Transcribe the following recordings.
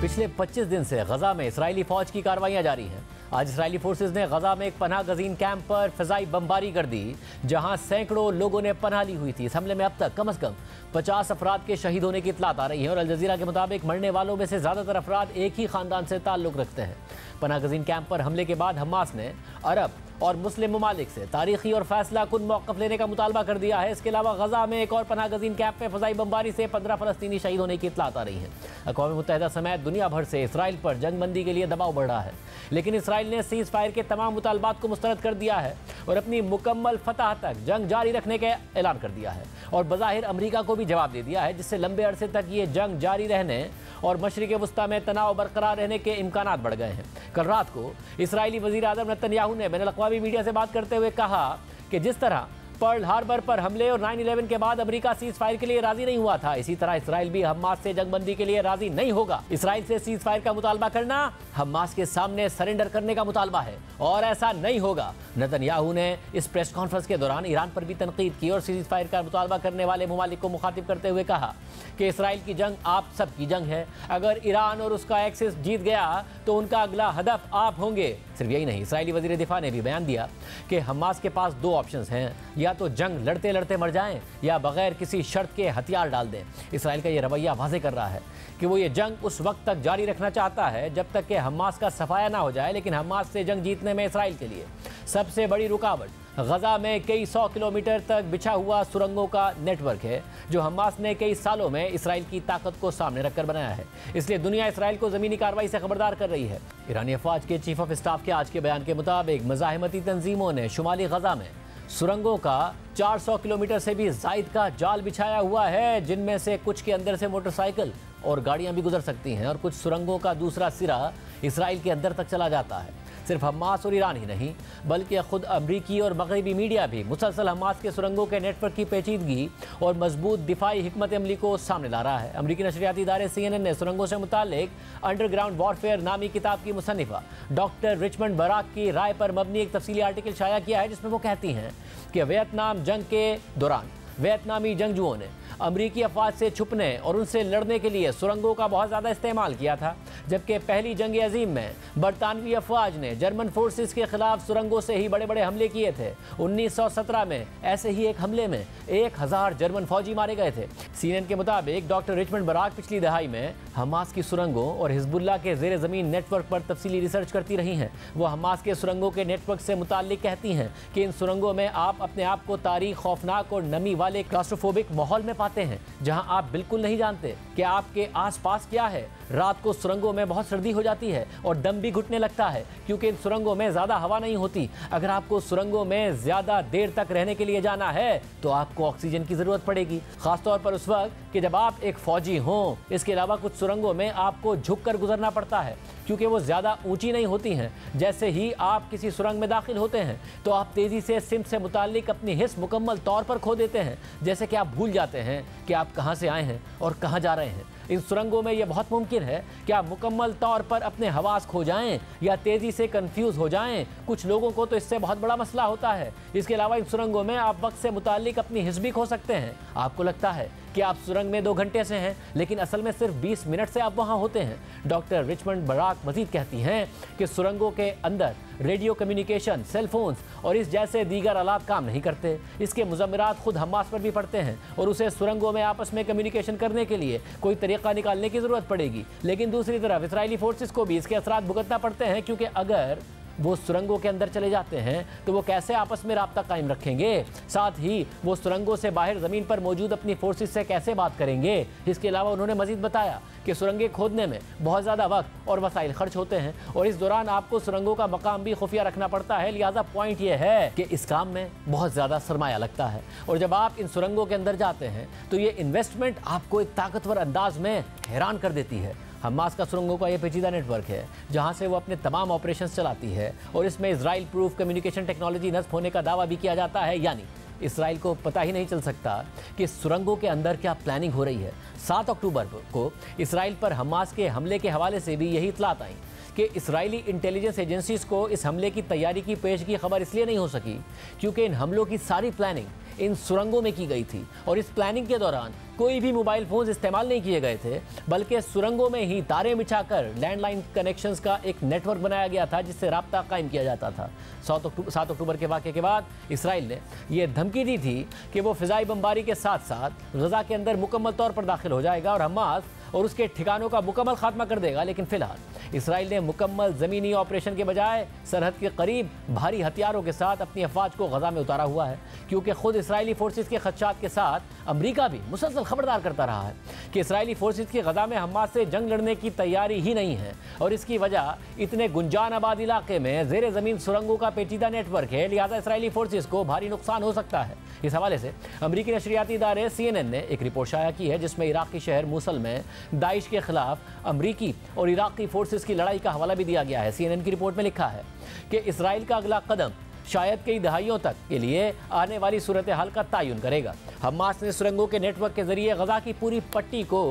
पिछले 25 दिन से गजा में इसराइली फौज की कार्रवाइयां जारी हैं। आज इसराइली फोर्सेस ने गजा में एक पनाह गजीन कैंप पर फिजाई बमबारी कर दी, जहां सैकड़ों लोगों ने पनाह ली हुई थी। इस हमले में अब तक कम से कम 50 अफराद के शहीद होने की इत्तलात आ रही है और अल जजीरा के मुताबिक मरने वालों में से ज्यादातर अफराद एक ही खानदान से ताल्लुक रखते हैं। पनाह गजीन कैंप पर हमले के बाद हमास ने अरब और मुस्लिम ममालिक से तारीखी और फैसला कुन मौक़िफ़ लेने का मुतालबा कर दिया है। इसके अलावा गजा में एक और पनाह गजीन कैंप में फ़ज़ाई बमबारी से 15 फ़लस्तीनी शहीद होने की इत्तलात आ रही है। अक़वाम मुत्तहिदा समेत दुनिया भर से इसराइल पर जंगबंदी के लिए दबाव बढ़ रहा है, लेकिन इसराइल ने सीज़ फायर के तमाम मुतालबात को मुस्तरद कर दिया है और अपनी मुकम्मल फतह तक जंग जारी रखने का ऐलान कर दिया है और बज़ाहिर अमरीका को भी जवाब दे दिया है, जिससे लंबे अरसे तक ये जंग जारी रहने और मशरिक़ वस्ता में तनाव बरकरार रहने के इम्कानात बढ़ गए हैं। कल रात को इसराइली वज़ीर आज़म नेतन्याहू ने बैनुल-अक़वामी मीडिया से बात करते हुए कहा कि जिस तरह पर्ल हार्बर पर हमले और 9/11 के बाद अमेरिका सीज फायर के लिए राजी नहीं हुआ था, इसी तरह इसराइल भी हमास से जंगबंदी के लिए राजी नहीं होगा। इसराइल से सीज फायर का मुतालबा करना हमास के सामने सरेंडर करने का मुतालबा है और ऐसा नहीं होगा। नेतन्याहू ने इस प्रेस कॉन्फ्रेंस के दौरान ईरान पर भी तनकीद की और सीज फायर का मुतालबा करने वाले ममालिक को मुखातिब करते हुए कहा कि इसराइल की जंग आप सबकी जंग है। अगर ईरान और उसका एक्सिस जीत गया तो उनका अगला हदफ आप होंगे। सिर्फ यही नहीं, इसराइली वज़ीर दिफा ने भी बयान दिया कि हमास के पास दो ऑप्शंस हैं, या तो जंग लड़ते लड़ते मर जाएं या बगैर किसी शर्त के हथियार डाल दें। इसराइल का ये रवैया वाज़ेह कर रहा है कि वो ये जंग उस वक्त तक जारी रखना चाहता है जब तक कि हमास का सफाया ना हो जाए, लेकिन हमास से जंग जीतने में इसराइल के लिए सबसे बड़ी रुकावट गजा में कई 100 किलोमीटर तक बिछा हुआ सुरंगों का नेटवर्क है, जो हमास ने कई सालों में इसराइल की ताकत को सामने रखकर बनाया है। इसलिए दुनिया इसराइल को ज़मीनी कार्रवाई से खबरदार कर रही है। ईरानी अफवाज के चीफ ऑफ स्टाफ के आज के बयान के मुताबिक मज़ाहिमती तंजीमों ने शुमाली गजा में सुरंगों का 400 किलोमीटर से भी ज़ायद का जाल बिछाया हुआ है, जिनमें से कुछ के अंदर से मोटरसाइकिल और गाड़ियाँ भी गुजर सकती हैं और कुछ सुरंगों का दूसरा सिरा इसराइल के अंदर तक चला जाता है। सिर्फ हमास और ईरान ही नहीं, बल्कि खुद अमरीकी और मगरबी मीडिया भी मुसलसल हमास के सुरंगों के नेटवर्क की पेचीदगी और मजबूत दिफाई हिकमत अमली को सामने ला रहा है। अमरीकी नशरियाती इदारे CNN ने सुरंगों से मुतालिक अंडरग्राउंड वॉरफेयर नामी किताब की मुसन्निफा डॉक्टर रिचमंड बराक की राय पर मबनी एक तफसीली आर्टिकल शाया किया है, जिसमें वो कहती हैं कि वियतनाम जंग के दौरान वियतनामी जंगजुओं ने अमरीकी अफवाज से छुपने और उनसे लड़ने के लिए सुरंगों का बहुत ज़्यादा इस्तेमाल किया था, जबकि पहली जंग अजीम में बरतानवी अफवाज ने जर्मन फोर्सेस के खिलाफ सुरंगों से ही बड़े बड़े हमले किए थे। 1917 में ऐसे ही एक हमले में 1000 जर्मन फौजी मारे गए थे। CNN के मुताबिक डॉक्टर रिचमंड बराक पिछली दहाई में हमास की सुरंगों और हिजबुल्लाह के ज़ेर ज़मीन नेटवर्क पर तफसीली रिसर्च करती रही हैं। वो हमास के सुरंगों के नेटवर्क से मुताल्लिक कहती हैं कि इन सुरंगों में आप अपने आप को तारीख, खौफनाक और नमी वाले क्लास्ट्रोफोबिक माहौल में पाते हैं, जहां आप बिल्कुल नहीं जानते कि आपके आसपास क्या है। रात को सुरंगों में बहुत सर्दी हो जाती है और दम भी घुटने लगता है, क्योंकि इन सुरंगों में ज़्यादा हवा नहीं होती। अगर आपको सुरंगों में ज़्यादा देर तक रहने के लिए जाना है तो आपको ऑक्सीजन की ज़रूरत पड़ेगी, ख़ासतौर पर उस वक्त कि जब आप एक फ़ौजी हों। इसके अलावा कुछ सुरंगों में आपको झुककर गुजरना पड़ता है, क्योंकि वो ज़्यादा ऊंची नहीं होती हैं। जैसे ही आप किसी सुरंग में दाखिल होते हैं तो आप तेज़ी से सिमत से मुताल्लिक अपनी हिस्स मुकम्मल तौर पर खो देते हैं, जैसे कि आप भूल जाते हैं कि आप कहाँ से आए हैं और कहाँ जा रहे हैं। इन सुरंगों में यह बहुत मुमकिन है कि आप मुकम्मल तौर पर अपने हवास खो जाएं या तेज़ी से कंफ्यूज हो जाएं। कुछ लोगों को तो इससे बहुत बड़ा मसला होता है। इसके अलावा इन सुरंगों में आप वक्त से मुताल्लिक अपनी हिस्स भी खो सकते हैं। आपको लगता है कि आप सुरंग में 2 घंटे से हैं, लेकिन असल में सिर्फ 20 मिनट से आप वहाँ होते हैं। डॉक्टर रिचमंड बराक मजीद कहती हैं कि सुरंगों के अंदर रेडियो कम्युनिकेशन, सेल फोन्स और इस जैसे दीगर आलात काम नहीं करते। इसके मुज़म्मिरात खुद हमास पर भी पड़ते हैं और उसे सुरंगों में आपस में कम्युनिकेशन करने के लिए कोई तरीका निकालने की ज़रूरत पड़ेगी। लेकिन दूसरी तरफ इसराइली फोर्सेस को भी इसके असरात भुगतना पड़ते हैं, क्योंकि अगर वो सुरंगों के अंदर चले जाते हैं तो वो कैसे आपस में राब्ता कायम रखेंगे, साथ ही वो सुरंगों से बाहर ज़मीन पर मौजूद अपनी फोर्सेस से कैसे बात करेंगे। इसके अलावा उन्होंने मजीद बताया कि सुरंगें खोदने में बहुत ज़्यादा वक्त और वसाइल खर्च होते हैं और इस दौरान आपको सुरंगों का मकाम भी खुफिया रखना पड़ता है। लिहाजा पॉइंट ये है कि इस काम में बहुत ज़्यादा सरमाया लगता है और जब आप इन सुरंगों के अंदर जाते हैं तो ये इन्वेस्टमेंट आपको एक ताकतवर अंदाज में हैरान कर देती है। हमास का सुरंगों का ये पेचीदा नेटवर्क है, जहां से वो अपने तमाम ऑपरेशंस चलाती है और इसमें इजराइल प्रूफ कम्युनिकेशन टेक्नोलॉजी नस्ब होने का दावा भी किया जाता है। यानी इसराइल को पता ही नहीं चल सकता कि सुरंगों के अंदर क्या प्लानिंग हो रही है। 7 अक्टूबर को इसराइल पर हमास के हमले के हवाले से भी यही इत्तलात आई कि इजरायली इंटेलिजेंस एजेंसीज को इस हमले की तैयारी की पेशगी खबर इसलिए नहीं हो सकी क्योंकि इन हमलों की सारी प्लानिंग इन सुरंगों में की गई थी और इस प्लानिंग के दौरान कोई भी मोबाइल फोन्स इस्तेमाल नहीं किए गए थे, बल्कि सुरंगों में ही तारें बिछाकर लैंडलाइन कनेक्शंस का एक नेटवर्क बनाया गया था जिससे राब्ता कायम किया जाता था। 7 अक्टूबर के वाक़े के बाद इसराइल ने यह धमकी दी थी कि वो फ़िज़ाई बमबारी के साथ साथ गज़ा के अंदर मुकम्मल तौर पर दाखिल हो जाएगा और हमास और उसके ठिकानों का मुकम्मल खात्मा कर देगा। लेकिन फिलहाल इसराइल ने मुकम्मल ज़मीनी ऑपरेशन के बजाय सरहद के करीब भारी हथियारों के साथ अपनी अफवाज को गज़ा में उतारा हुआ है, क्योंकि खुद इसराइली फोर्सेस के खदशात के साथ अमेरिका भी मुसलसल खबरदार करता रहा है कि इसराइली फोर्सेस की गज़ा में हमास से जंग लड़ने की तैयारी ही नहीं है और इसकी वजह इतने गुंजान आबाद इलाके में ज़ेर ज़मीन सुरंगों का पेचीदा नेटवर्क है, लिहाजा इसराइली फोर्सेस को भारी नुकसान हो सकता है। इस हवाले से अमेरिकी नशरियाती इदारे CNN ने एक रिपोर्ट शाया की है जिसमें इराक़ी शहर मूसल में दाइश के खिलाफ अमरीकी और इराक़ी फोर्सेस की लड़ाई का हवाला भी दिया गया है। CNN की रिपोर्ट में लिखा है कि इसराइल का अगला कदम शायद कई दहाइयों तक के लिए आने वाली सूरत हाल का तयन करेगा। हमास ने सुरंगों के नेटवर्क के जरिए गज़ा की पूरी पट्टी को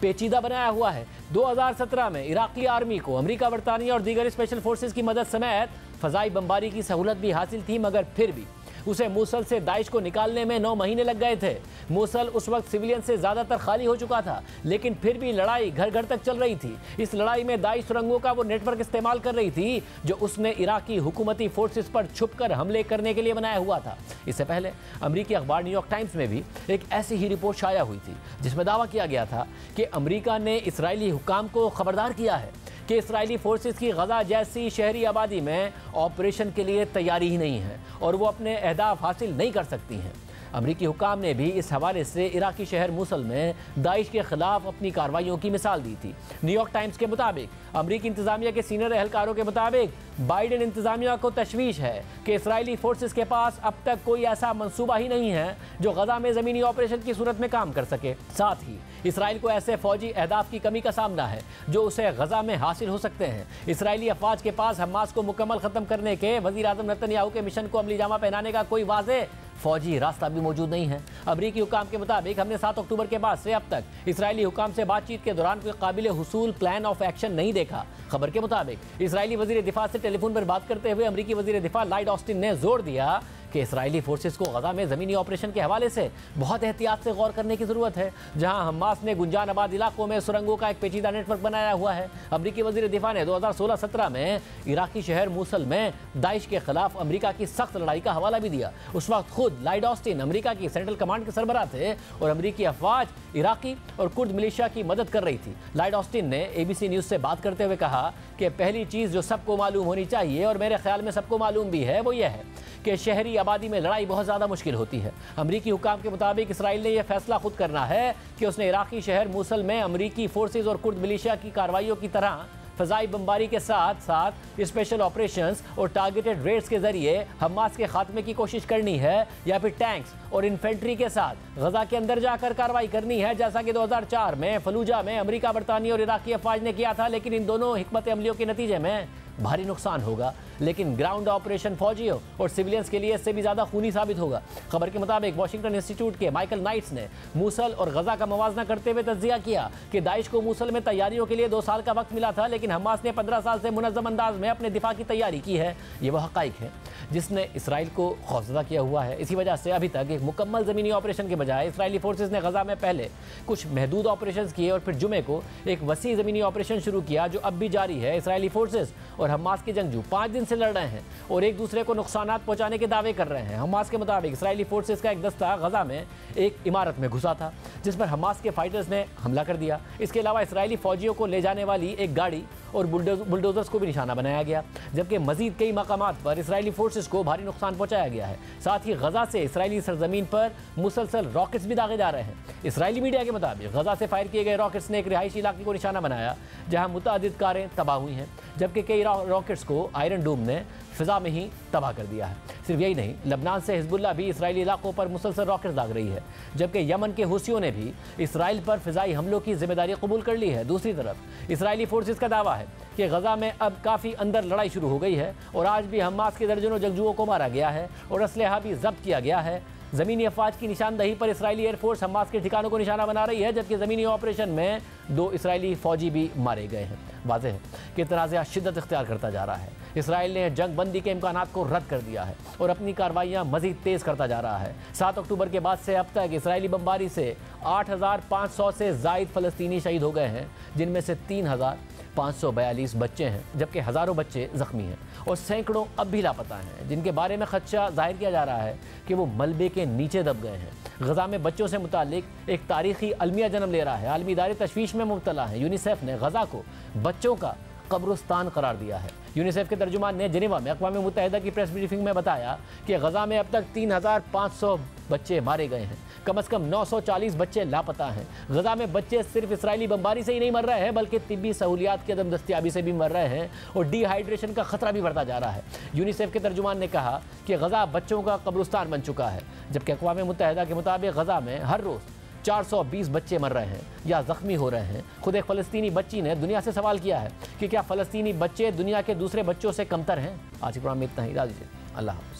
पेचीदा बनाया हुआ है। 2017 में इराक़ी आर्मी को अमेरिका, बरतानिया और दीगर स्पेशल फोर्सेस की मदद समेत फ़ज़ाई बमबारी की सहूलत भी हासिल थी, मगर फिर भी उसे मूसल से दाइश को निकालने में 9 महीने लग गए थे। मूसल उस वक्त सिविलियन से ज़्यादातर खाली हो चुका था, लेकिन फिर भी लड़ाई घर घर तक चल रही थी। इस लड़ाई में दाइश सुरंगों का वो नेटवर्क इस्तेमाल कर रही थी जो उसने इराकी हुकूमती फोर्सेस पर छुपकर हमले करने के लिए बनाया हुआ था। इससे पहले अमरीकी अखबार न्यूयॉर्क टाइम्स में भी एक ऐसी ही रिपोर्ट शाया हुई थी जिसमें दावा किया गया था कि अमरीका ने इसराइली हुकाम को खबरदार किया है कि इसराइली फोर्सेस की गज़ा जैसी शहरी आबादी में ऑपरेशन के लिए तैयारी ही नहीं है और वो अपने अहदाफ हासिल नहीं कर सकती हैं। अमरीकी हुकाम ने भी इस हवाले से इराकी शहर मूसल में दाइश के खिलाफ अपनी कार्रवाइयों की मिसाल दी थी। न्यूयॉर्क टाइम्स के मुताबिक अमरीकी इंतजामिया के सीनियर एहलकारों के मुताबिक बाइडेन इंतजामिया को तशवीश है कि इसराइली फोर्सेस के पास अब तक कोई ऐसा मंसूबा ही नहीं है जो गज़ा में ज़मीनी ऑपरेशन की सूरत में काम कर सके। साथ ही इसराइल को ऐसे फौजी अहदाफ की कमी का सामना है जो उसे गज़ा में हासिल हो सकते हैं। इसराइली अफवाज के पास हमास को मुकम्मल ख़त्म करने के वज़ीर आज़म नेतन्याहू के मिशन को अमली जामा पहनाने का कोई वाज़ेह फौजी रास्ता भी मौजूद नहीं है। अमरीकी हुकाम के मुताबिक हमने 7 अक्टूबर के बाद से अब तक इसराइली हुकाम से बातचीत के दौरान कोई काबिल हुसूल प्लान ऑफ एक्शन नहीं देखा। खबर के मुताबिक इसराइली वज़ीर दिफा से टेलीफोन पर बात करते हुए अमरीकी वज़ीर दिफा लॉयड ऑस्टिन ने जोर दिया कि इसराइली फोर्सेस को गज़ा में ज़मीनी ऑपरेशन के हवाले से बहुत एहतियात से गौर करने की ज़रूरत है, जहां हमास ने गुंजान आबाद इलाकों में सुरंगों का एक पेचीदा नेटवर्क बनाया हुआ है। अमरीकी वज़ीर दिफा ने 2016-17 में इराकी शहर मूसल में दाइश के खिलाफ अमरीका की सख्त लड़ाई का हवाला भी दिया। उस वक्त खुद लॉयड ऑस्टिन अमरीका की सेंट्रल कमांड के सरबराह थे और अमरीकी अफवाज इराकी और कुर्द मिलिशिया की मदद कर रही थी। लॉयड ऑस्टिन ने ABC न्यूज़ से बात करते हुए कहा कि पहली चीज़ जो सबको मालूम होनी चाहिए और मेरे ख्याल में सबको मालूम भी है वो यह है कि शहरी आबादी में लड़ाई बहुत ज़्यादा मुश्किल होती है। अमरीकी हुकाम के मुताबिक इसराइल ने यह फैसला खुद करना है कि उसने इराकी शहर मूसल में अमरीकी फोर्सेज और कुर्द मिलिशिया की कार्रवाइयों की तरह फ़ज़ाई बमबारी के साथ साथ स्पेशल ऑपरेशंस और टारगेटेड रेड्स के जरिए हमास के खात्मे की कोशिश करनी है या फिर टैंक्स और इन्फेंट्री के साथ गज़ा के अंदर जाकर कार्रवाई करनी है, जैसा कि 2004 में फलूजा में अमरीका, बरतानिया और इराकी अफवाज ने किया था। लेकिन इन दोनों हिकमत अमलियों के नतीजे में भारी नुकसान होगा, लेकिन ग्राउंड ऑपरेशन फौजियों और सिविलियंस के लिए इससे भी ज़्यादा खूनी साबित होगा। खबर के मुताबिक वाशिंगटन इंस्टीट्यूट के माइकल नाइट्स ने मूसल और गज़ा का मवाजना करते हुए तज्जिया किया कि दाइश को मूसल में तैयारियों के लिए 2 साल का वक्त मिला था, लेकिन हमास ने 15 साल से मुनज़्ज़म अंदाज में अपने दिफा की तैयारी की है। ये वह हक़ाइक़ है जिसने इसराइल को खौफज़दा किया हुआ है। इसी वजह से अभी तक एक मुकम्मल ज़मीनी ऑपरेशन के बजाय इसराइली फोर्सेज ने गज़ा में पहले कुछ महदूद ऑपरेशन किए और फिर जुमे को एक वसी ज़मीनी ऑपरेशन शुरू किया जो अब भी जारी है। इसराइली फोर्सेज और हमास के जंगजू 5 दिन से लड़ रहे हैं और एक दूसरे को नुकसानात पहुंचाने के दावे कर रहे हैं। हमास के मुताबिक इसराइली फोर्सेस का एक दस्ता गज़ा में एक इमारत में घुसा था जिस पर हमास के फाइटर्स ने हमला कर दिया। इसके अलावा इसराइली फौजियों को ले जाने वाली एक गाड़ी और बुलडोजर्स को भी निशाना बनाया गया, जबकि मजीद कई मकामात पर इसराइली फोर्सेस को भारी नुकसान पहुंचाया गया है। साथ ही गज़ा से इसराइली सरजमीन पर मुसलसल रॉकेट्स भी दागे जा रहे हैं। इसराइली मीडिया के मुताबिक गज़ा से फायर किए गए रॉकेट्स ने एक रिहायशी इलाके को निशाना बनाया जहां मुतअद्दिद कारें तबाह हुई हैं, जबकि कई रॉकेट्स को आयरन डोम ने फ़िज़ा में ही तबाह कर दिया है। सिर्फ यही नहीं, लबनान से हिजबुल्लाह भी इसराइली इलाकों पर मुसलसल रॉकेट्स दाग रही है, जबकि यमन के हुसियों ने भी इसराइल पर फ़िज़ाई हमलों की जिम्मेदारी कबूल कर ली है। दूसरी तरफ इसराइली फोर्सेस का दावा है कि गज़ा में अब काफ़ी अंदर लड़ाई शुरू हो गई है और आज भी हमास के दर्जनों जंगजुओं को मारा गया है और असलहा भी जब्त किया गया है। ज़मीनी अफवाज की निशानदही पर इसराइली एयरफोर्स हमास के ठिकानों को निशाना बना रही है, जबकि ज़मीनी ऑपरेशन में 2 इसराइली फौजी भी मारे गए हैं। वाज़ेह है कि तनाज़ा शिद्दत इख्तियार करता जा रहा है। इसराइल ने जंग बंदी के इम्कानात को रद्द कर दिया है और अपनी कार्रवाइयाँ मज़ीद तेज़ करता जा रहा है। 7 अक्टूबर के बाद से अब तक इसराइली बमबारी से 8,500 से ज़ायद फ़लस्तीनी शहीद हो गए हैं, जिनमें से 3,542 बच्चे हैं, जबकि हज़ारों बच्चे ज़ख्मी हैं और सैकड़ों अब भी लापता हैं, जिनके बारे में खदशा जाहिर किया जा रहा है कि वो मलबे के नीचे दब गए हैं। गज़ा में बच्चों से मुताल्लिक एक तारीखी अलमिया जन्म ले रहा है। आलमी इदारे तशवीश में मुब्तला हैं। यूनिसेफ ने गज़ा को बच्चों का कब्रिस्तान करार दिया है। यूनिसेफ के तर्जुमान ने जिनेवा में अक़वाम मुत्तहिदा की प्रेस ब्रीफिंग में बताया कि गज़ा में अब तक 3,500 बच्चे मारे गए हैं। कम से कम 940 बच्चे लापता हैं। गज़ा में बच्चे सिर्फ इसराइली बमबारी से ही नहीं मर रहे हैं, बल्कि तिब्बी सहूलियात की अदम दस्तियाबी से भी मर रहे हैं और डिहाइड्रेशन का खतरा भी बढ़ता जा रहा है। यूनिसेफ के तर्जुमान ने कहा कि गज़ा बच्चों का कब्रिस्तान बन चुका है, जबकि अक़वाम मुत्तहिदा के मुताबिक गज़ा में हर रोज़ 420 बच्चे मर रहे हैं या ज़ख्मी हो रहे हैं। खुद एक फ़लस्तीनी बच्ची ने दुनिया से सवाल किया है कि क्या फ़लस्तीनी बच्चे दुनिया के दूसरे बच्चों से कमतर हैं। आज के प्रोग्राम में इतना ही। इजाज़त दीजिए। अल्लाह हाफ़िज़।